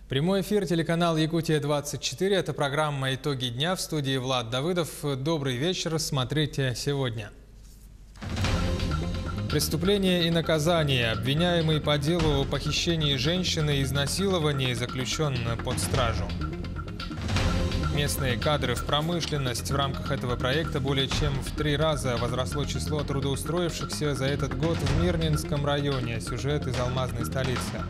Прямой эфир, телеканал Якутия-24. Это программа «Итоги дня», в студии Влад Давыдов. Добрый вечер, смотрите сегодня. Преступление и наказание. Обвиняемый по делу о похищении женщины и изнасиловании заключен под стражу. Местные кадры в промышленность. В рамках этого проекта более чем в 3 раза возросло число трудоустроившихся за этот год в Мирнинском районе. Сюжет из алмазной столицы.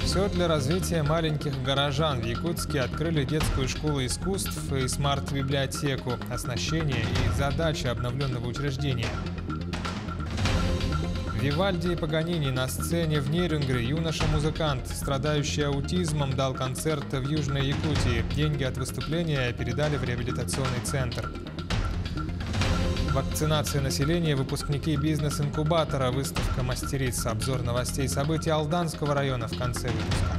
Все для развития маленьких горожан. В Якутске открыли детскую школу искусств и смарт-библиотеку, оснащение и задачи обновленного учреждения. Вивальди и Паганини на сцене в Нерюнгре. Юноша-музыкант, страдающий аутизмом, дал концерт в Южной Якутии. Деньги от выступления передали в реабилитационный центр. Вакцинация населения, выпускники бизнес-инкубатора, выставка мастериц, обзор новостей и событий Алданского района в конце выпуска.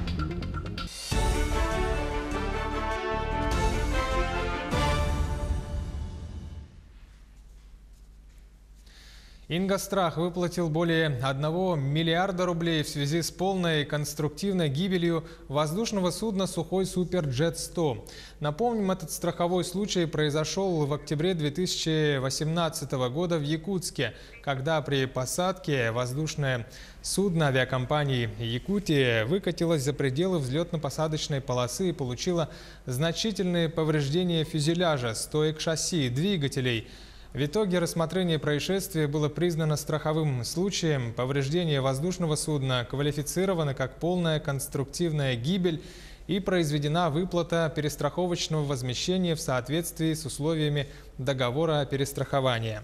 Ингосстрах выплатил более 1 миллиарда рублей в связи с полной конструктивной гибелью воздушного судна «Сухой Суперджет-100». Напомним, этот страховой случай произошел в октябре 2018 года в Якутске, когда при посадке воздушное судно авиакомпании «Якутия» выкатилось за пределы взлетно-посадочной полосы и получило значительные повреждения фюзеляжа, стоек шасси, двигателей. В итоге рассмотрение происшествия было признано страховым случаем. Повреждение воздушного судна квалифицировано как полная конструктивная гибель и произведена выплата перестраховочного возмещения в соответствии с условиями договора перестрахования.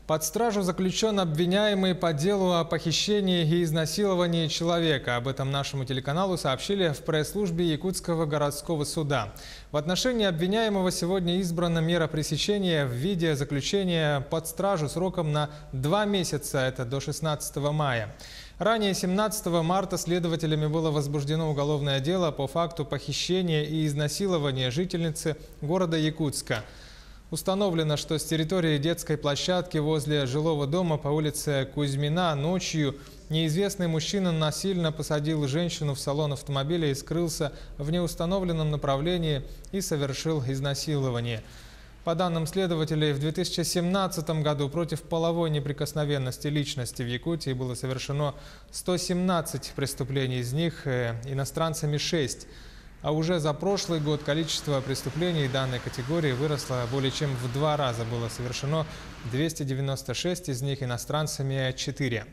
Под стражу заключен обвиняемый по делу о похищении и изнасиловании человека. Об этом нашему телеканалу сообщили в пресс-службе Якутского городского суда. В отношении обвиняемого сегодня избрана мера пресечения в виде заключения под стражу сроком на 2 месяца, это до 16 мая. Ранее, 17 марта, следователями было возбуждено уголовное дело по факту похищения и изнасилования жительницы города Якутска. Установлено, что с территории детской площадки возле жилого дома по улице Кузьмина ночью неизвестный мужчина насильно посадил женщину в салон автомобиля и скрылся в неустановленном направлении и совершил изнасилование. По данным следователей, в 2017 году против половой неприкосновенности личности в Якутии было совершено 117 преступлений, из них иностранцами 6. А уже за прошлый год количество преступлений данной категории выросло более чем в 2 раза. Было совершено 296, из них иностранцами 4.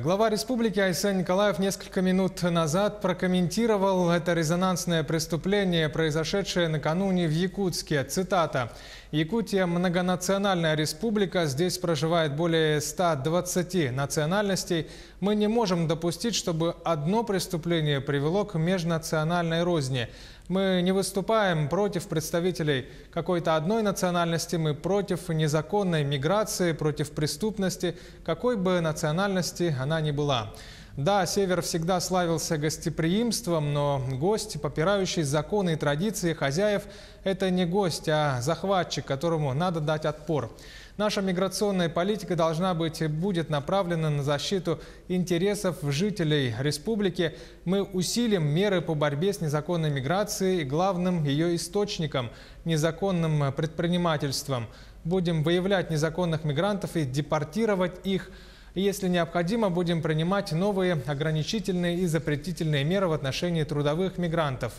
Глава республики Айсен Николаев несколько минут назад прокомментировал это резонансное преступление, произошедшее накануне в Якутске. Цитата. «Якутия – многонациональная республика, здесь проживает более 120 национальностей. Мы не можем допустить, чтобы одно преступление привело к межнациональной розни. Мы не выступаем против представителей какой-то одной национальности, мы против незаконной миграции, против преступности, какой бы национальности она ни была. Да, Север всегда славился гостеприимством, но гость, попирающий законы и традиции хозяев, это не гость, а захватчик, которому надо дать отпор. Наша миграционная политика должна быть и будет направлена на защиту интересов жителей республики. Мы усилим меры по борьбе с незаконной миграцией и главным ее источником – незаконным предпринимательством. Будем выявлять незаконных мигрантов и депортировать их. Если необходимо, будем принимать новые ограничительные и запретительные меры в отношении трудовых мигрантов.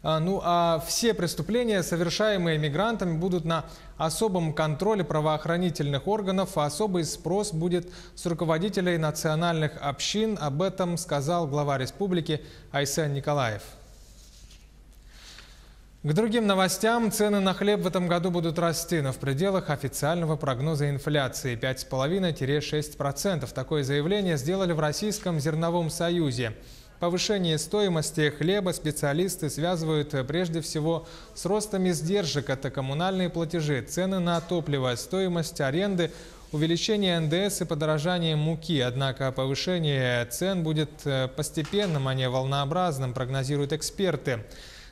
А все преступления, совершаемые мигрантами, будут на особом контроле правоохранительных органов, а особый спрос будет с руководителей национальных общин. Об этом сказал глава республики Айсен Николаев. К другим новостям. Цены на хлеб в этом году будут расти, но в пределах официального прогноза инфляции 5,5–6%. Такое заявление сделали в Российском зерновом союзе. Повышение стоимости хлеба специалисты связывают прежде всего с ростом издержек. Это коммунальные платежи, цены на топливо, стоимость аренды увеличение НДС и подорожание муки. Однако повышение цен будет постепенным, а не волнообразным, прогнозируют эксперты.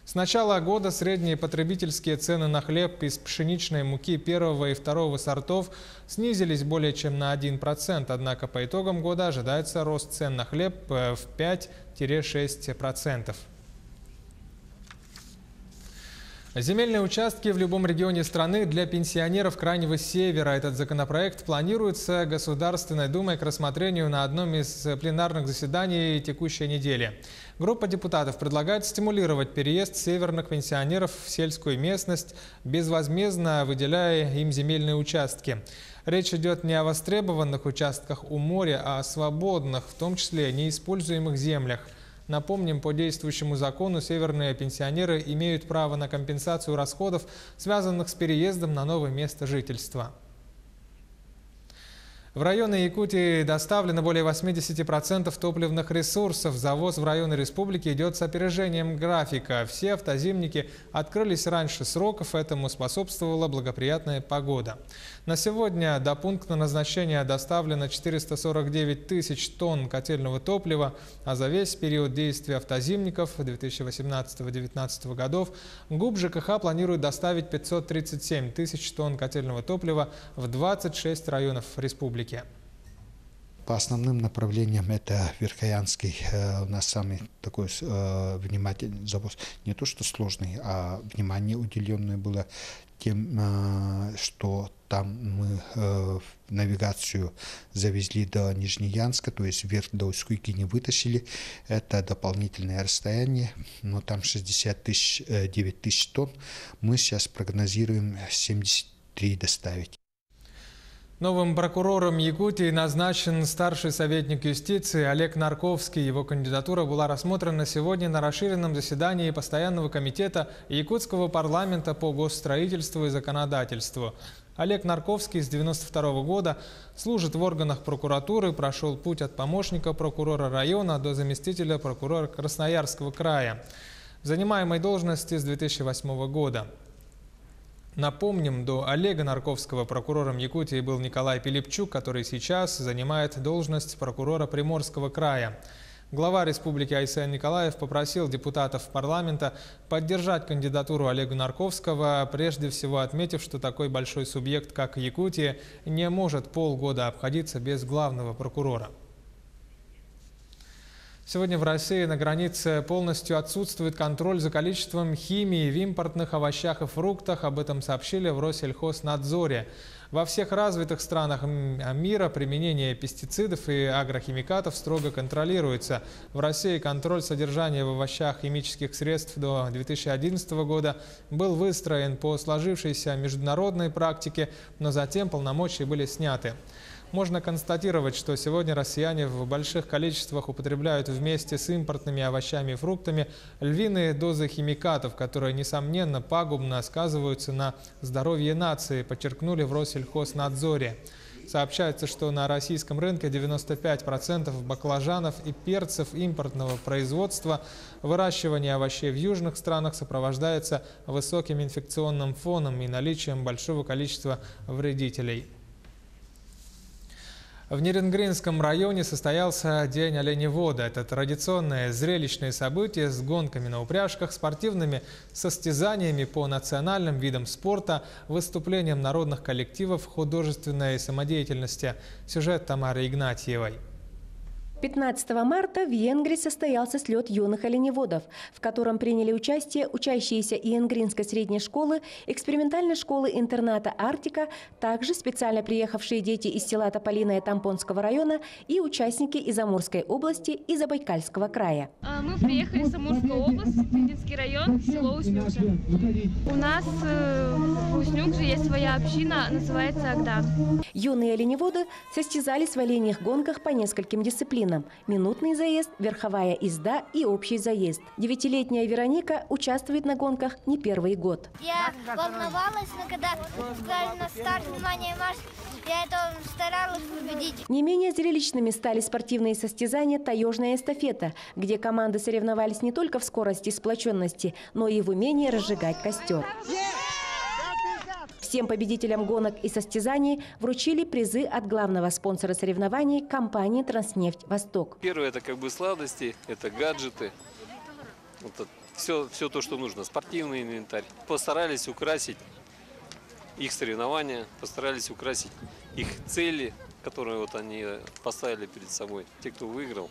С начала года средние потребительские цены на хлеб из пшеничной муки первого и второго сортов снизились более чем на 1%. Однако по итогам года ожидается рост цен на хлеб в 5–6%. Земельные участки в любом регионе страны для пенсионеров Крайнего Севера. Этот законопроект планируется Государственной Думой к рассмотрению на одном из пленарных заседаний текущей недели. Группа депутатов предлагает стимулировать переезд северных пенсионеров в сельскую местность, безвозмездно выделяя им земельные участки. Речь идет не о востребованных участках у моря, а о свободных, в том числе неиспользуемых землях. Напомним, по действующему закону северные пенсионеры имеют право на компенсацию расходов, связанных с переездом на новое место жительства. В районы Якутии доставлено более 80% топливных ресурсов. Завоз в районы республики идет с опережением графика. Все автозимники открылись раньше сроков, этому способствовала благоприятная погода. На сегодня до пункта назначения доставлено 449 тысяч тонн котельного топлива, а за весь период действия автозимников 2018-2019 годов ГУП ЖКХ планирует доставить 537 тысяч тонн котельного топлива в 26 районов республики. По основным направлениям это Верхоянский, у нас самый такой внимательный завоз, не то что сложный, а внимание уделенное было тем, что там мы навигацию завезли до Нижнеянска, то есть вверх до Усть-Куйки не вытащили. Это дополнительное расстояние, но там 69 тысяч тонн. Мы сейчас прогнозируем 73 доставить. Новым прокурором Якутии назначен старший советник юстиции Олег Нарковский. Его кандидатура была рассмотрена сегодня на расширенном заседании Постоянного комитета Якутского парламента по госстроительству и законодательству. Олег Нарковский с 1992 года служит в органах прокуратуры, прошел путь от помощника прокурора района до заместителя прокурора Красноярского края. В занимаемой должности с 2008 года. Напомним, до Олега Нарковского прокурором Якутии был Николай Пилипчук, который сейчас занимает должность прокурора Приморского края. Глава республики Айсен Николаев попросил депутатов парламента поддержать кандидатуру Олега Нарковского, прежде всего отметив, что такой большой субъект, как Якутия, не может полгода обходиться без главного прокурора. Сегодня в России на границе полностью отсутствует контроль за количеством химии в импортных овощах и фруктах. Об этом сообщили в Россельхознадзоре. Во всех развитых странах мира применение пестицидов и агрохимикатов строго контролируется. В России контроль содержания в овощах химических средств до 2011 года был выстроен по сложившейся международной практике, но затем полномочия были сняты. Можно констатировать, что сегодня россияне в больших количествах употребляют вместе с импортными овощами и фруктами львиные дозы химикатов, которые, несомненно, пагубно сказываются на здоровье нации, подчеркнули в Россельхознадзоре. Сообщается, что на российском рынке 95% баклажанов и перцев импортного производства. Выращивание овощей в южных странах сопровождается высоким инфекционным фоном и наличием большого количества вредителей. В Нерингринском районе состоялся День оленевода. Это традиционное зрелищное событие с гонками на упряжках, спортивными состязаниями по национальным видам спорта, выступлением народных коллективов, художественной самодеятельности. Сюжет Тамары Игнатьевой. 15 марта в Венгрии состоялся слет юных оленеводов, в котором приняли участие учащиеся Иенгринской средней школы, экспериментальной школы-интерната «Арктика», также специально приехавшие дети из села Тополиное Тампонского района и участники из Амурской области и Забайкальского края. Мы приехали из Амурской области, Тындинский район, село Уснюкже. У нас в Уснюкже есть своя община, называется Агдан. Юные оленеводы состязались в оленьих гонках по нескольким дисциплинам. Минутный заезд, верховая езда и общий заезд. 9-летняя Вероника участвует на гонках не первый год. Я волновалась, но когда сказали на старт, внимание, марш, я это старалась победить. Не менее зрелищными стали спортивные состязания «Таежная эстафета», где команды соревновались не только в скорости и сплоченности, но и в умении разжигать костер. Всем победителям гонок и состязаний вручили призы от главного спонсора соревнований – компании «Транснефть Восток». Первое – это как бы сладости, это гаджеты, все то, что нужно, спортивный инвентарь. Постарались украсить их соревнования, постарались украсить их цели, которые вот они поставили перед собой. Те, кто выиграл,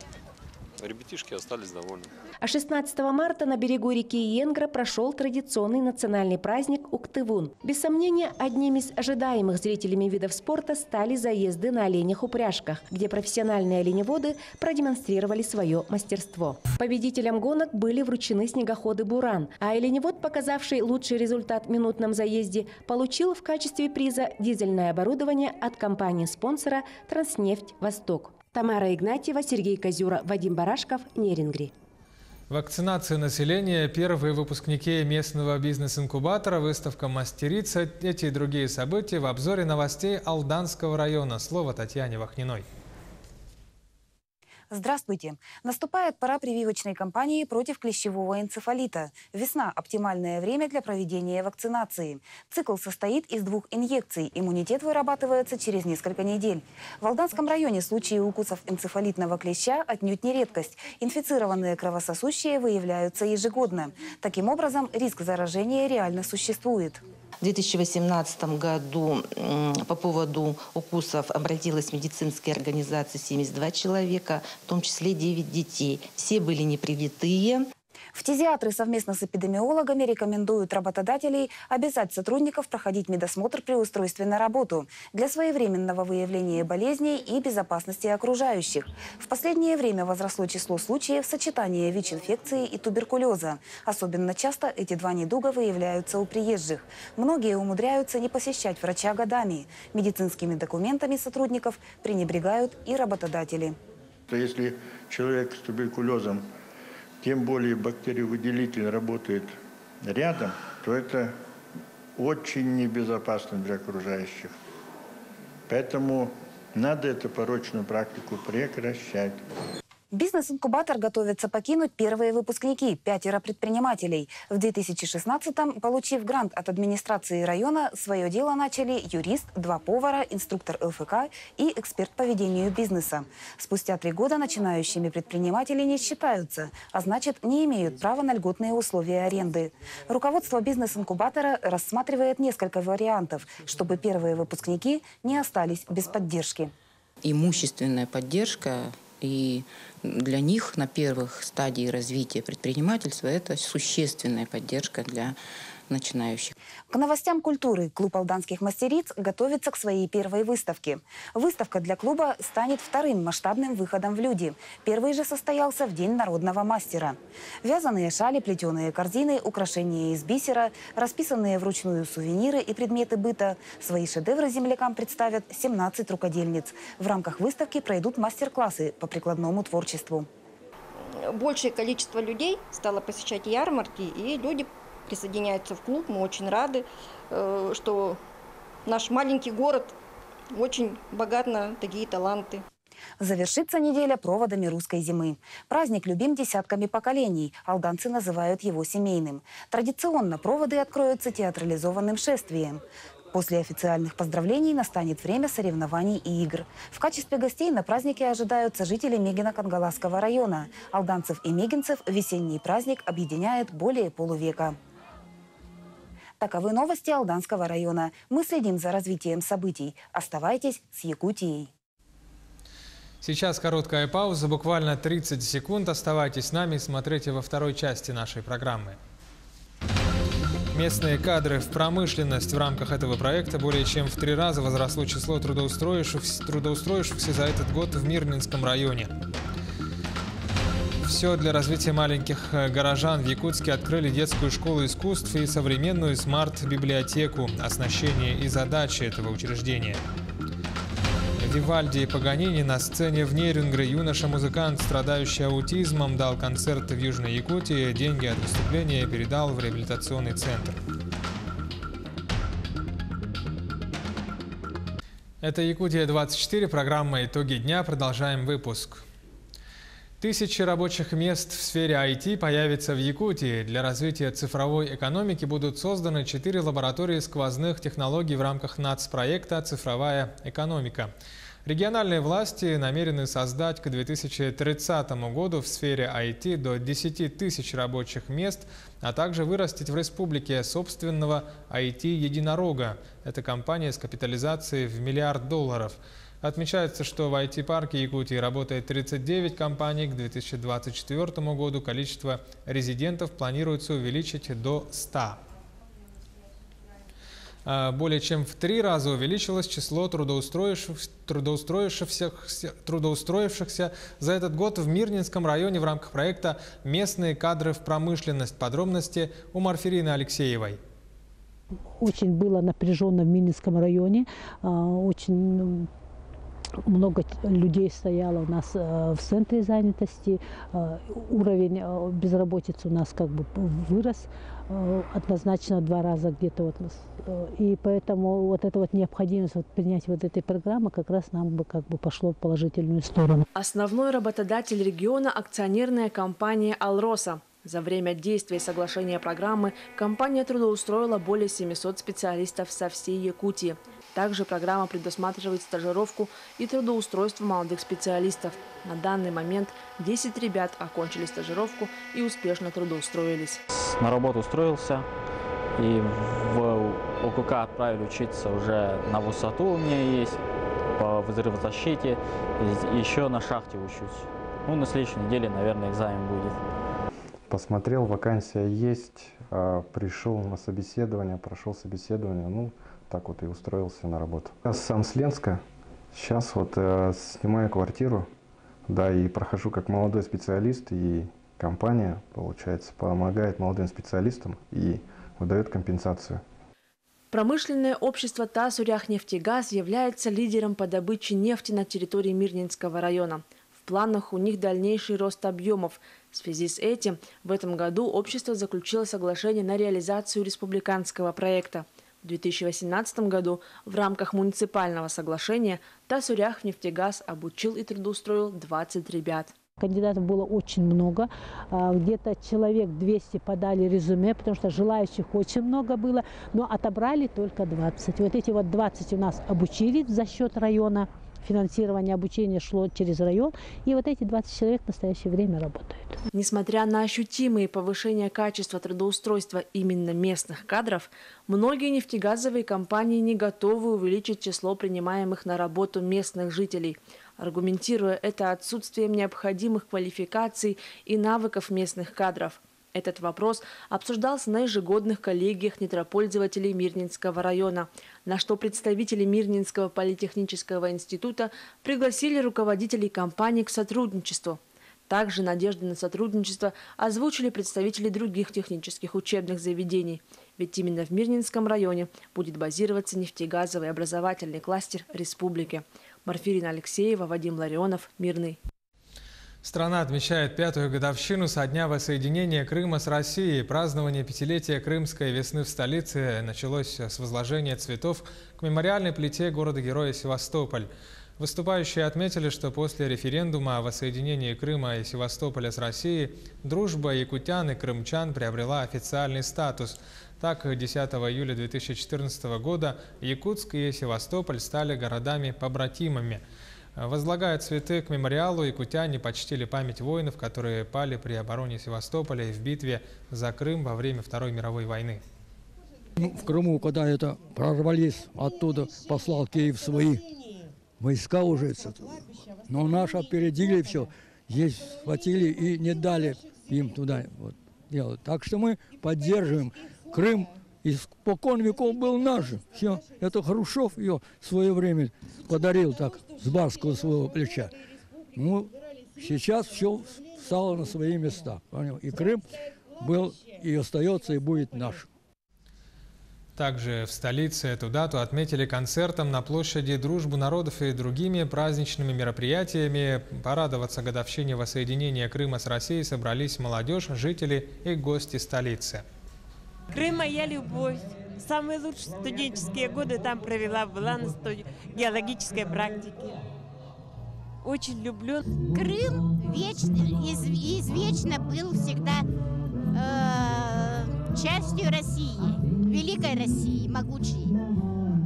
ребятишки остались довольны. А 16 марта на берегу реки Иенгра прошел традиционный национальный праздник Уктывун. Без сомнения, одним из ожидаемых зрителями видов спорта стали заезды на оленях-упряжках, где профессиональные оленеводы продемонстрировали свое мастерство. Победителям гонок были вручены снегоходы «Буран», а оленевод, показавший лучший результат в минутном заезде, получил в качестве приза дизельное оборудование от компании-спонсора «Транснефть Восток». Тамара Игнатьева, Сергей Козюра, Вадим Барашков, Нерінгрі. Вакцинация населения, первые выпускники местного бизнес-инкубатора, выставка «Мастерица». Эти и другие события в обзоре новостей Алданского района. Слово Татьяне Вахниной. Здравствуйте! Наступает пора прививочной кампании против клещевого энцефалита. Весна – оптимальное время для проведения вакцинации. Цикл состоит из 2 инъекций. Иммунитет вырабатывается через несколько недель. В Алданском районе случаи укусов энцефалитного клеща отнюдь не редкость. Инфицированные кровососущие выявляются ежегодно. Таким образом, риск заражения реально существует. В 2018 году по поводу укусов обратилась в медицинские организации 72 человека, в том числе 9 детей. Все были непривитые. Фтизиатры совместно с эпидемиологами рекомендуют работодателей обязать сотрудников проходить медосмотр при устройстве на работу для своевременного выявления болезней и безопасности окружающих. В последнее время возросло число случаев сочетания ВИЧ-инфекции и туберкулеза. Особенно часто эти 2 недуга выявляются у приезжих. Многие умудряются не посещать врача годами. Медицинскими документами сотрудников пренебрегают и работодатели. Если человек с туберкулезом, тем более бактериовыделитель работает рядом, то это очень небезопасно для окружающих. Поэтому надо эту порочную практику прекращать. Бизнес-инкубатор готовится покинуть первые выпускники – 5 предпринимателей. В 2016-м, получив грант от администрации района, свое дело начали юрист, 2 повара, инструктор ЛФК и эксперт по ведению бизнеса. Спустя 3 года начинающими предприниматели не считаются, а значит, не имеют права на льготные условия аренды. Руководство бизнес-инкубатора рассматривает несколько вариантов, чтобы первые выпускники не остались без поддержки. Имущественная поддержка и для них на первых стадиях развития предпринимательства это существенная поддержка для начинающих. К новостям культуры клуб алданских мастериц готовится к своей первой выставке. Выставка для клуба станет 2-м масштабным выходом в люди. Первый же состоялся в День народного мастера. Вязаные шали, плетеные корзины, украшения из бисера, расписанные вручную сувениры и предметы быта. Свои шедевры землякам представят 17 рукодельниц. В рамках выставки пройдут мастер-классы по прикладному творчеству. Большее количество людей стало посещать ярмарки, и люди присоединяются в клуб. Мы очень рады, что наш маленький город очень богат на такие таланты. Завершится неделя проводами русской зимы. Праздник любим десятками поколений. Алданцы называют его семейным. Традиционно проводы откроются театрализованным шествием. После официальных поздравлений настанет время соревнований и игр. В качестве гостей на празднике ожидаются жители Мегино-Кангаласского района. Алданцев и мегинцев весенний праздник объединяет более полувека. Таковы новости Алданского района. Мы следим за развитием событий. Оставайтесь с Якутией. Сейчас короткая пауза, буквально 30 секунд. Оставайтесь с нами и смотрите во второй части нашей программы. Местные кадры в промышленность. В рамках этого проекта более чем в 3 раза возросло число трудоустроившихся за этот год в Мирнинском районе. Все для развития маленьких горожан. В Якутске открыли детскую школу искусств и современную смарт-библиотеку. Оснащение и задачи этого учреждения. Вивальди и Паганини на сцене в Нерінгрі. Юноша-музыкант, страдающий аутизмом, дал концерт в Южной Якутии. Деньги от выступления передал в реабилитационный центр. Это Якутия-24, программа «Итоги дня». Продолжаем выпуск. Тысячи рабочих мест в сфере IT появятся в Якутии. Для развития цифровой экономики будут созданы 4 лаборатории сквозных технологий в рамках нацпроекта «Цифровая экономика». Региональные власти намерены создать к 2030 году в сфере IT до 10 тысяч рабочих мест, а также вырастить в республике собственного IT-единорога. Это компания с капитализацией в $1 миллиард. Отмечается, что в IT-парке Якутии работает 39 компаний. К 2024 году количество резидентов планируется увеличить до 100. Более чем в 3 раза увеличилось число трудоустроившихся за этот год в Мирнинском районе в рамках проекта «Местные кадры в промышленность». Подробности у Марфирины Алексеевой. Очень было напряженно в Мирнинском районе. Очень много людей стояло у нас в центре занятости. Уровень безработицы у нас как бы вырос однозначно 2 раза где-то. И поэтому вот эта вот необходимость принять вот этой программы как раз нам бы как бы пошло в положительную сторону. Основной работодатель региона – акционерная компания «Алроса». За время действия соглашения программы компания трудоустроила более 700 специалистов со всей Якутии. Также программа предусматривает стажировку и трудоустройство молодых специалистов. На данный момент 10 ребят окончили стажировку и успешно трудоустроились. На работу устроился и в ОКК отправили учиться уже на высоту у меня есть, по взрывозащите, еще на шахте учусь. Ну, на следующей неделе, наверное, экзамен будет. Посмотрел, вакансия есть, пришел на собеседование, прошел собеседование, ну, так вот и устроился на работу. Я сам с Ленска, сейчас вот снимаю квартиру, да, и прохожу как молодой специалист, и компания, получается, помогает молодым специалистам и выдает компенсацию. Промышленное общество «Тасуряхнефтегаз» является лидером по добыче нефти на территории Мирнинского района. В планах у них дальнейший рост объемов. В связи с этим в этом году общество заключило соглашение на реализацию республиканского проекта. В 2018 году в рамках муниципального соглашения «Тасуряхнефтегаз» обучил и трудоустроил 20 ребят. Кандидатов было очень много, где-то человек 200 подали резюме, потому что желающих очень много было, но отобрали только 20. Вот эти вот 20 у нас обучили за счет района, финансирование обучения шло через район, и вот эти 20 человек в настоящее время работают. Несмотря на ощутимые повышения качества трудоустройства именно местных кадров, многие нефтегазовые компании не готовы увеличить число принимаемых на работу местных жителей, аргументируя это отсутствием необходимых квалификаций и навыков местных кадров. Этот вопрос обсуждался на ежегодных коллегиях нетропользователей Мирнинского района, на что представители Мирнинского политехнического института пригласили руководителей компаний к сотрудничеству. Также надежды на сотрудничество озвучили представители других технических учебных заведений. Ведь именно в Мирнинском районе будет базироваться нефтегазовый образовательный кластер республики. Марфирина Алексеева, Вадим Ларионов, Мирный. Страна отмечает 5-ю годовщину со дня воссоединения Крыма с Россией. Празднование 5-летия Крымской весны в столице началось с возложения цветов к мемориальной плите города-героя Севастополь. Выступающие отметили, что после референдума о воссоединении Крыма и Севастополя с Россией дружба якутян и крымчан приобрела официальный статус. Так, 10 июля 2014 года Якутск и Севастополь стали городами-побратимами. Возлагая цветы к мемориалу, якутяне почтили память воинов, которые пали при обороне Севастополя и в битве за Крым во время Второй мировой войны. В Крыму, когда это прорвались, оттуда послал Киев свои войска уже, но наши опередили все, здесь схватили и не дали им туда вот делать. Так что мы поддерживаем. Крым испокон веков был наш. Все, это Хрущев ее в свое время подарил так с барского своего плеча. Ну, сейчас все стало на свои места. Понял? И Крым был и остается, и будет наш. Также в столице эту дату отметили концертом на площади Дружбы народов и другими праздничными мероприятиями. Порадоваться годовщине воссоединения Крыма с Россией собрались молодежь, жители и гости столицы. Крым – моя любовь. Самые лучшие студенческие годы там провела, была на геологической практике. Очень люблю. Крым извечно был всегда частью России, великой России, могучей.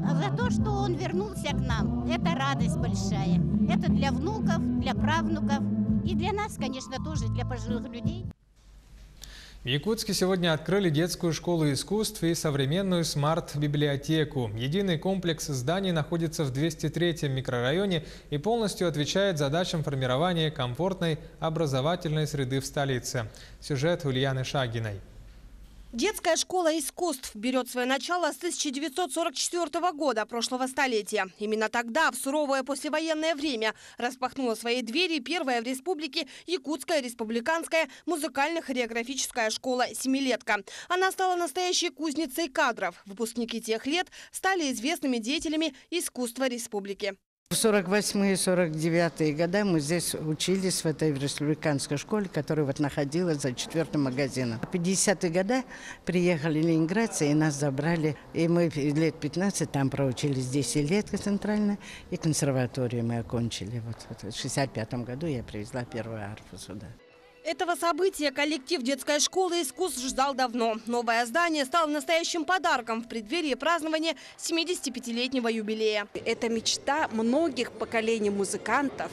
За то, что он вернулся к нам, это радость большая. Это для внуков, для правнуков и для нас, конечно, тоже, для пожилых людей. В Якутске сегодня открыли детскую школу искусств и современную смарт-библиотеку. Единый комплекс зданий находится в 203-м микрорайоне и полностью отвечает задачам формирования комфортной образовательной среды в столице. Сюжет Ульяны Шагиной. Детская школа искусств берет свое начало с 1944 года прошлого столетия. Именно тогда, в суровое послевоенное время, распахнула свои двери первая в республике Якутская республиканская музыкально-хореографическая школа «Семилетка». Она стала настоящей кузницей кадров. Выпускники тех лет стали известными деятелями искусства республики. В 48-е, 49-е годы мы здесь учились в этой республиканской школе, которая вот находилась за 4-м магазином. В 50-е годы приехали ленинградцы и нас забрали. И мы лет 15 там проучились, 10 лет центрально, и консерваторию мы окончили. Вот в 65-м году я привезла первую арфу сюда. Этого события коллектив детской школы искусств ждал давно. Новое здание стало настоящим подарком в преддверии празднования 75-летнего юбилея. Это мечта многих поколений музыкантов,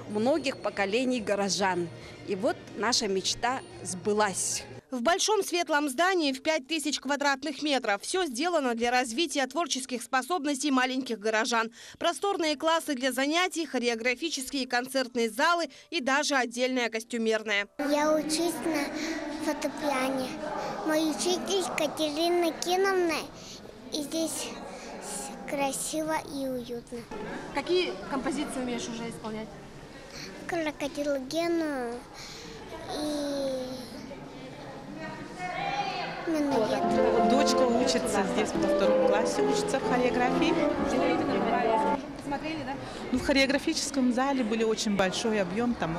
многих поколений горожан. И вот наша мечта сбылась. В большом светлом здании в 5000 квадратных метров все сделано для развития творческих способностей маленьких горожан. Просторные классы для занятий, хореографические и концертные залы и даже отдельная костюмерная. Я учусь на фортепиано. Мой учитель Катерина Киновна. И здесь красиво и уютно. Какие композиции умеешь уже исполнять? Крокодил Гену и... Дочка учится здесь, во 2-м классе, учится в хореографии. Смотрели, да? Ну, в хореографическом зале были очень большой объем, там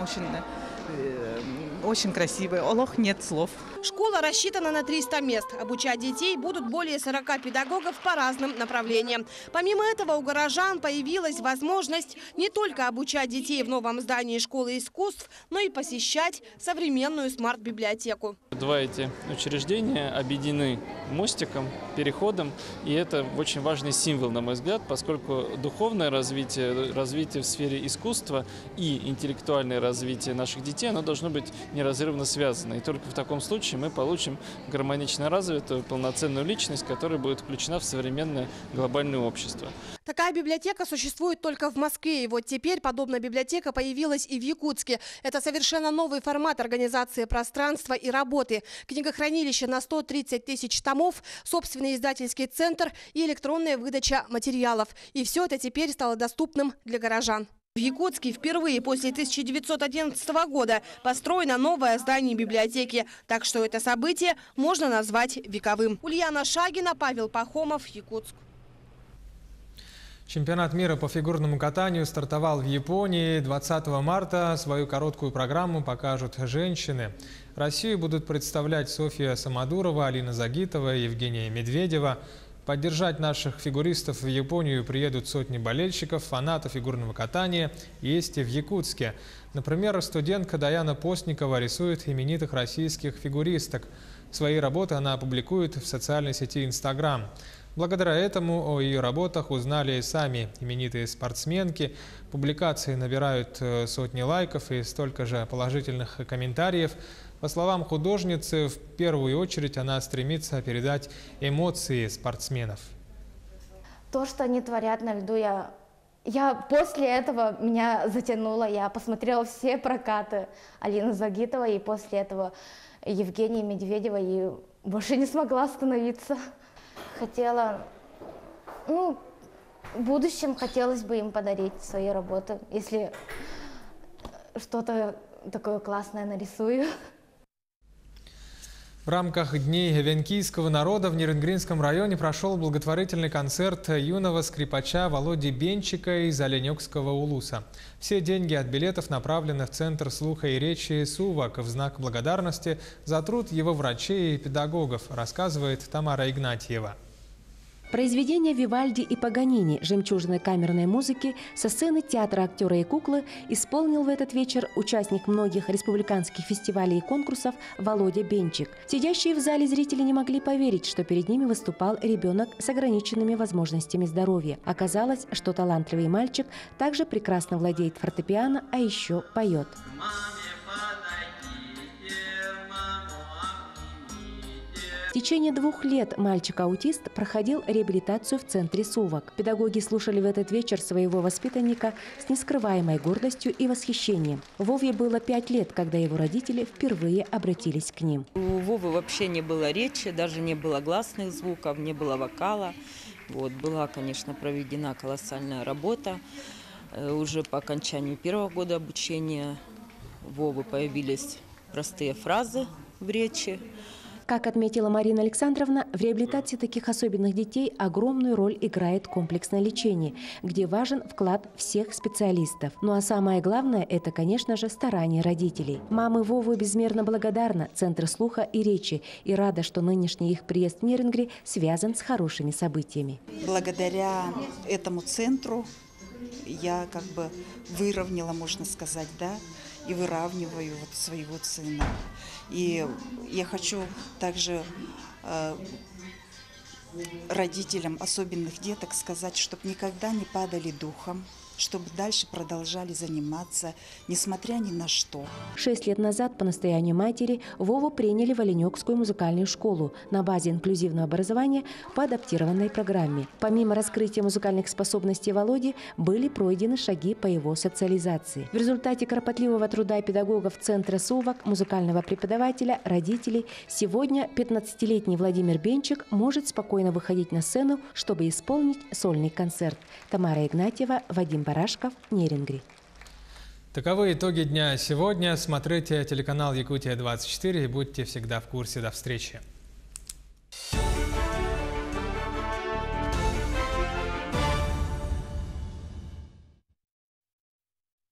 очень красивый. Олох, нет слов. Школа рассчитана на 300 мест. Обучать детей будут более 40 педагогов по разным направлениям. Помимо этого у горожан появилась возможность не только обучать детей в новом здании школы искусств, но и посещать современную смарт-библиотеку. Два эти учреждения объединены мостиком, переходом, и это очень важный символ, на мой взгляд, поскольку духовное развитие, развитие в сфере искусства и интеллектуальное развитие наших детей, оно должно быть неразрывно связано. И только в таком случае мы получим гармонично развитую, полноценную личность, которая будет включена в современное глобальное общество. Такая библиотека существует только в Москве. И вот теперь подобная библиотека появилась и в Якутске. Это совершенно новый формат организации пространства и работы. Книгохранилище на 130 тысяч томов, собственный издательский центр и электронная выдача материалов. И все это теперь стало доступным для горожан. В Якутске впервые после 1911 года построено новое здание библиотеки. Так что это событие можно назвать вековым. Ульяна Шагина, Павел Пахомов, Якутск. Чемпионат мира по фигурному катанию стартовал в Японии. 20 марта свою короткую программу покажут женщины. Россию будут представлять Софья Самодурова, Алина Загитова и Евгения Медведева. Поддержать наших фигуристов в Японию приедут сотни болельщиков, фанатов фигурного катания. Есть и в Якутске. Например, студентка Даяна Постникова рисует именитых российских фигуристок. Свои работы она опубликует в социальной сети Instagram. Благодаря этому о ее работах узнали и сами именитые спортсменки. Публикации набирают сотни лайков и столько же положительных комментариев. По словам художницы, в первую очередь она стремится передать эмоции спортсменов. То, что они творят на льду, я после этого меня затянуло. Я посмотрела все прокаты Алины Загитовой и после этого Евгении Медведевой и больше не смогла остановиться. Хотела, в будущем хотелось бы им подарить свои работы, если что-то такое классное нарисую. В рамках Дней венкийского народа в Нерюнгринском районе прошел благотворительный концерт юного скрипача Володи Бенчика из Оленёкского улуса. Все деньги от билетов направлены в Центр слуха и речи «Сувак» в знак благодарности за труд его врачей и педагогов, рассказывает Тамара Игнатьева. Произведения Вивальди и Паганини «Жемчужины камерной музыки» со сцены театра «Актера и куклы» исполнил в этот вечер участник многих республиканских фестивалей и конкурсов Володя Бенчик. Сидящие в зале зрители не могли поверить, что перед ними выступал ребенок с ограниченными возможностями здоровья. Оказалось, что талантливый мальчик также прекрасно владеет фортепиано, а еще поет. В течение 2 лет мальчик-аутист проходил реабилитацию в центре Сувок. Педагоги слушали в этот вечер своего воспитанника с нескрываемой гордостью и восхищением. Вове было 5 лет, когда его родители впервые обратились к ним. У Вовы вообще не было речи, даже не было гласных звуков, не было вокала. Была, конечно, проведена колоссальная работа. Уже по окончанию 1-го года обучения у Вовы появились простые фразы в речи. Как отметила Марина Александровна, в реабилитации таких особенных детей огромную роль играет комплексное лечение, где важен вклад всех специалистов. Ну а самое главное – это, конечно же, старания родителей. Мамы Вовы безмерно благодарна Центру слуха и речи и рада, что нынешний их приезд в Нерюнгри связан с хорошими событиями. Благодаря этому центру я выровняла, можно сказать, и выравниваю своего сына. И я хочу также родителям особенных деток сказать, чтобы никогда не падали духом, чтобы дальше продолжали заниматься, несмотря ни на что. 6 лет назад по настоянию матери Вову приняли в Оленёкскую музыкальную школу на базе инклюзивного образования по адаптированной программе. Помимо раскрытия музыкальных способностей Володи, были пройдены шаги по его социализации. В результате кропотливого труда педагогов Центра Сувок, музыкального преподавателя, родителей, сегодня 15-летний Владимир Бенчик может спокойно выходить на сцену, чтобы исполнить сольный концерт. Тамара Игнатьева, Вадим Барашков, Нерюнгри. Таковы итоги дня сегодня. Смотрите телеканал Якутия-24 и будьте всегда в курсе. До встречи.